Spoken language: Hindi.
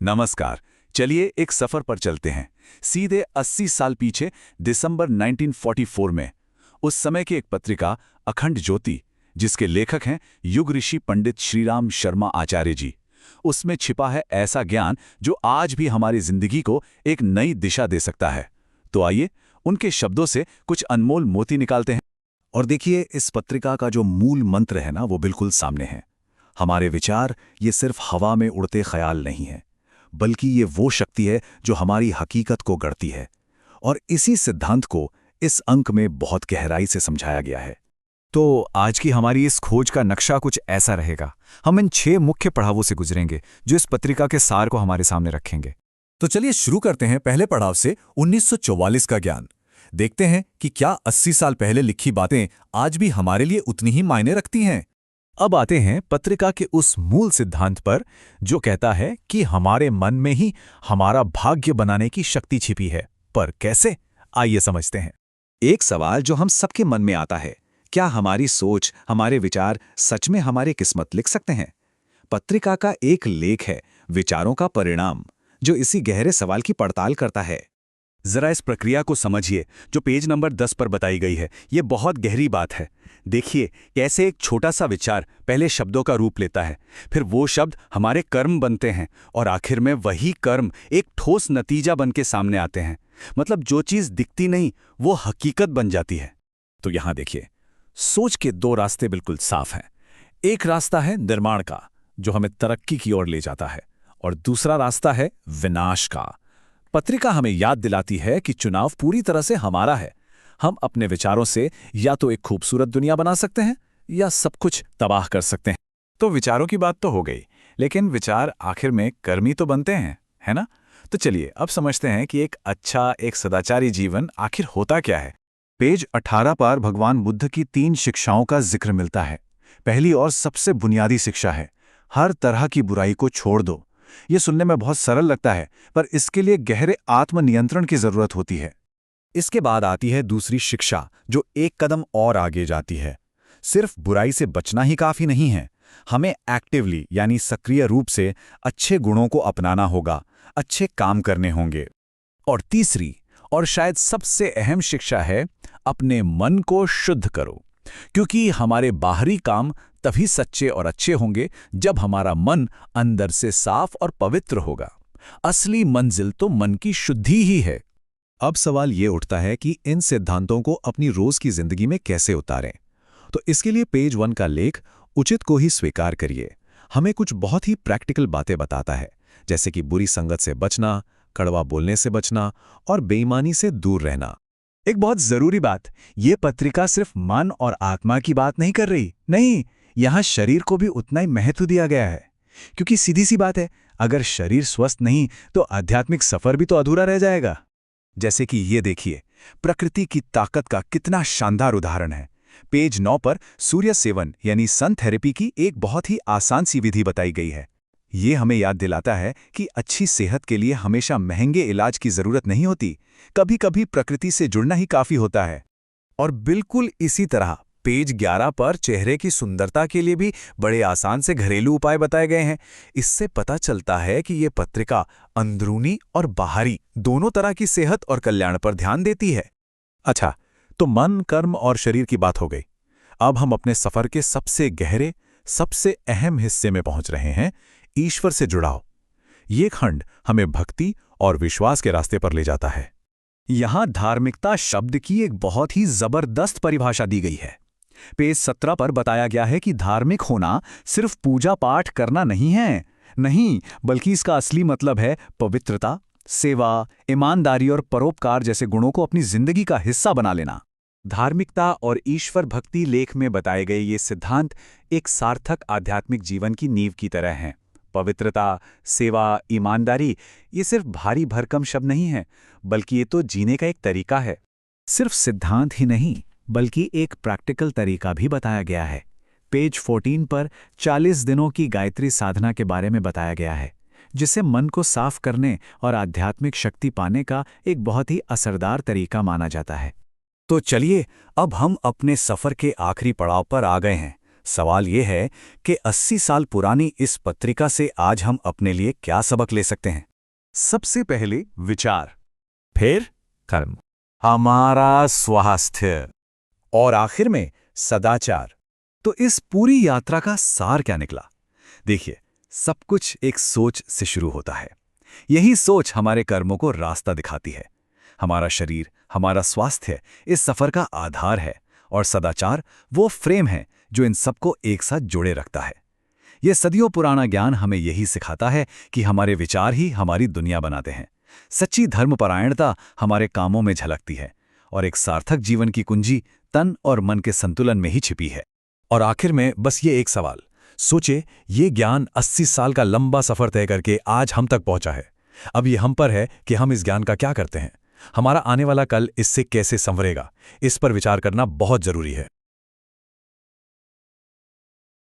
नमस्कार। चलिए एक सफर पर चलते हैं सीधे 80 साल पीछे, दिसंबर 1944 में। उस समय की एक पत्रिका अखंड ज्योति, जिसके लेखक हैं युग ऋषि पंडित श्रीराम शर्मा आचार्य जी। उसमें छिपा है ऐसा ज्ञान जो आज भी हमारी जिंदगी को एक नई दिशा दे सकता है। तो आइए उनके शब्दों से कुछ अनमोल मोती निकालते हैं। और देखिए, इस पत्रिका का जो मूल मंत्र है ना, वो बिल्कुल सामने है। हमारे विचार ये सिर्फ हवा में उड़ते ख्याल नहीं है, बल्कि ये वो शक्ति है जो हमारी हकीकत को गढ़ती है। और इसी सिद्धांत को इस अंक में बहुत गहराई से समझाया गया है। तो आज की हमारी इस खोज का नक्शा कुछ ऐसा रहेगा। हम इन 6 मुख्य पड़ावों से गुजरेंगे जो इस पत्रिका के सार को हमारे सामने रखेंगे। तो चलिए शुरू करते हैं पहले पड़ाव से, 1944 का ज्ञान। देखते हैं कि क्या 80 साल पहले लिखी बातें आज भी हमारे लिए उतनी ही मायने रखती हैं। अब आते हैं पत्रिका के उस मूल सिद्धांत पर जो कहता है कि हमारे मन में ही हमारा भाग्य बनाने की शक्ति छिपी है। पर कैसे, आइए समझते हैं। एक सवाल जो हम सबके मन में आता है, क्या हमारी सोच, हमारे विचार सच में हमारी किस्मत लिख सकते हैं? पत्रिका का एक लेख है विचारों का परिणाम, जो इसी गहरे सवाल की पड़ताल करता है। जरा इस प्रक्रिया को समझिए जो पेज नंबर 10 पर बताई गई है। ये बहुत गहरी बात है। देखिए कैसे एक छोटा सा विचार पहले शब्दों का रूप लेता है, फिर वो शब्द हमारे कर्म बनते हैं और आखिर में वही कर्म एक ठोस नतीजा बन के सामने आते हैं। मतलब जो चीज़ दिखती नहीं वो हकीकत बन जाती है। तो यहां देखिए, सोच के 2 रास्ते बिल्कुल साफ हैं। एक रास्ता है निर्माण का, जो हमें तरक्की की ओर ले जाता है, और दूसरा रास्ता है विनाश का। पत्रिका हमें याद दिलाती है कि चुनाव पूरी तरह से हमारा है। हम अपने विचारों से या तो एक खूबसूरत दुनिया बना सकते हैं या सब कुछ तबाह कर सकते हैं। तो विचारों की बात तो हो गई, लेकिन विचार आखिर में कर्मी तो बनते हैं, है ना? तो चलिए अब समझते हैं कि एक अच्छा, एक सदाचारी जीवन आखिर होता क्या है। पेज 18 पर भगवान बुद्ध की 3 शिक्षाओं का जिक्र मिलता है। पहली और सबसे बुनियादी शिक्षा है, हर तरह की बुराई को छोड़ दो। ये सुनने में बहुत सरल लगता है, पर इसके लिए गहरे आत्मनियंत्रण की जरूरत होती है। इसके बाद आती है दूसरी शिक्षा, जो एक कदम और आगे जाती है। सिर्फ बुराई से बचना ही काफी नहीं है, हमें एक्टिवली यानी सक्रिय रूप से अच्छे गुणों को अपनाना होगा, अच्छे काम करने होंगे। और तीसरी और शायद सबसे अहम शिक्षा है, अपने मन को शुद्ध करो, क्योंकि हमारे बाहरी काम तभी सच्चे और अच्छे होंगे जब हमारा मन अंदर से साफ और पवित्र होगा। असली मंजिल तो मन की शुद्धि ही है। अब सवाल ये उठता है कि इन सिद्धांतों को अपनी रोज की जिंदगी में कैसे उतारें। तो इसके लिए पेज 1 का लेख उचित को ही स्वीकार करिए हमें कुछ बहुत ही प्रैक्टिकल बातें बताता है, जैसे कि बुरी संगत से बचना, कड़वा बोलने से बचना और बेईमानी से दूर रहना। एक बहुत जरूरी बात, ये पत्रिका सिर्फ मन और आत्मा की बात नहीं कर रही। नहीं, यहाँ शरीर को भी उतना ही महत्व दिया गया है, क्योंकि सीधी सी बात है, अगर शरीर स्वस्थ नहीं तो आध्यात्मिक सफर भी तो अधूरा रह जाएगा। जैसे कि ये देखिए, प्रकृति की ताकत का कितना शानदार उदाहरण है। पेज 9 पर सूर्य सेवन यानी सन थेरेपी की एक बहुत ही आसान सी विधि बताई गई है। ये हमें याद दिलाता है कि अच्छी सेहत के लिए हमेशा महंगे इलाज की जरूरत नहीं होती, कभी-कभी प्रकृति से जुड़ना ही काफी होता है। और बिल्कुल इसी तरह पेज 11 पर चेहरे की सुंदरता के लिए भी बड़े आसान से घरेलू उपाय बताए गए हैं। इससे पता चलता है कि ये पत्रिका अंदरूनी और बाहरी दोनों तरह की सेहत और कल्याण पर ध्यान देती है। अच्छा, तो मन, कर्म और शरीर की बात हो गई। अब हम अपने सफर के सबसे गहरे, सबसे अहम हिस्से में पहुंच रहे हैं, ईश्वर से जुड़ाव। ये खंड हमें भक्ति और विश्वास के रास्ते पर ले जाता है। यहां धार्मिकता शब्द की एक बहुत ही जबरदस्त परिभाषा दी गई है। पेज 17 पर बताया गया है कि धार्मिक होना सिर्फ पूजा पाठ करना नहीं है, नहीं, बल्कि इसका असली मतलब है पवित्रता, सेवा, ईमानदारी और परोपकार जैसे गुणों को अपनी जिंदगी का हिस्सा बना लेना। धार्मिकता और ईश्वर भक्ति लेख में बताए गए ये सिद्धांत एक सार्थक आध्यात्मिक जीवन की नींव की तरह हैं। पवित्रता, सेवा, ईमानदारी, ये सिर्फ भारी भरकम शब्द नहीं है, बल्कि ये तो जीने का एक तरीका है। सिर्फ सिद्धांत ही नहीं, बल्कि एक प्रैक्टिकल तरीका भी बताया गया है। पेज 14 पर 40 दिनों की गायत्री साधना के बारे में बताया गया है, जिसे मन को साफ करने और आध्यात्मिक शक्ति पाने का एक बहुत ही असरदार तरीका माना जाता है। तो चलिए अब हम अपने सफर के आखिरी पड़ाव पर आ गए हैं, सवाल ये है कि 80 साल पुरानी इस पत्रिका से आज हम अपने लिए क्या सबक ले सकते हैं? सबसे पहले विचार, फिर कर्म, हमारा स्वास्थ्य, और आखिर में सदाचार। तो इस पूरी यात्रा का सार क्या निकला? देखिए, सब कुछ एक सोच से शुरू होता है। यही सोच हमारे कर्मों को रास्ता दिखाती है। हमारा शरीर, हमारा स्वास्थ्य इस सफर का आधार है, और सदाचार वो फ्रेम है जो इन सबको एक साथ जोड़े रखता है। ये सदियों पुराना ज्ञान हमें यही सिखाता है कि हमारे विचार ही हमारी दुनिया बनाते हैं। सच्ची धर्मपरायणता हमारे कामों में झलकती है, और एक सार्थक जीवन की कुंजी तन और मन के संतुलन में ही छिपी है। और आखिर में बस ये एक सवाल सोचे, ये ज्ञान 80 साल का लंबा सफर तय करके आज हम तक पहुंचा है। अब ये हम पर है कि हम इस ज्ञान का क्या करते हैं। हमारा आने वाला कल इससे कैसे संवरेगा, इस पर विचार करना बहुत जरूरी है।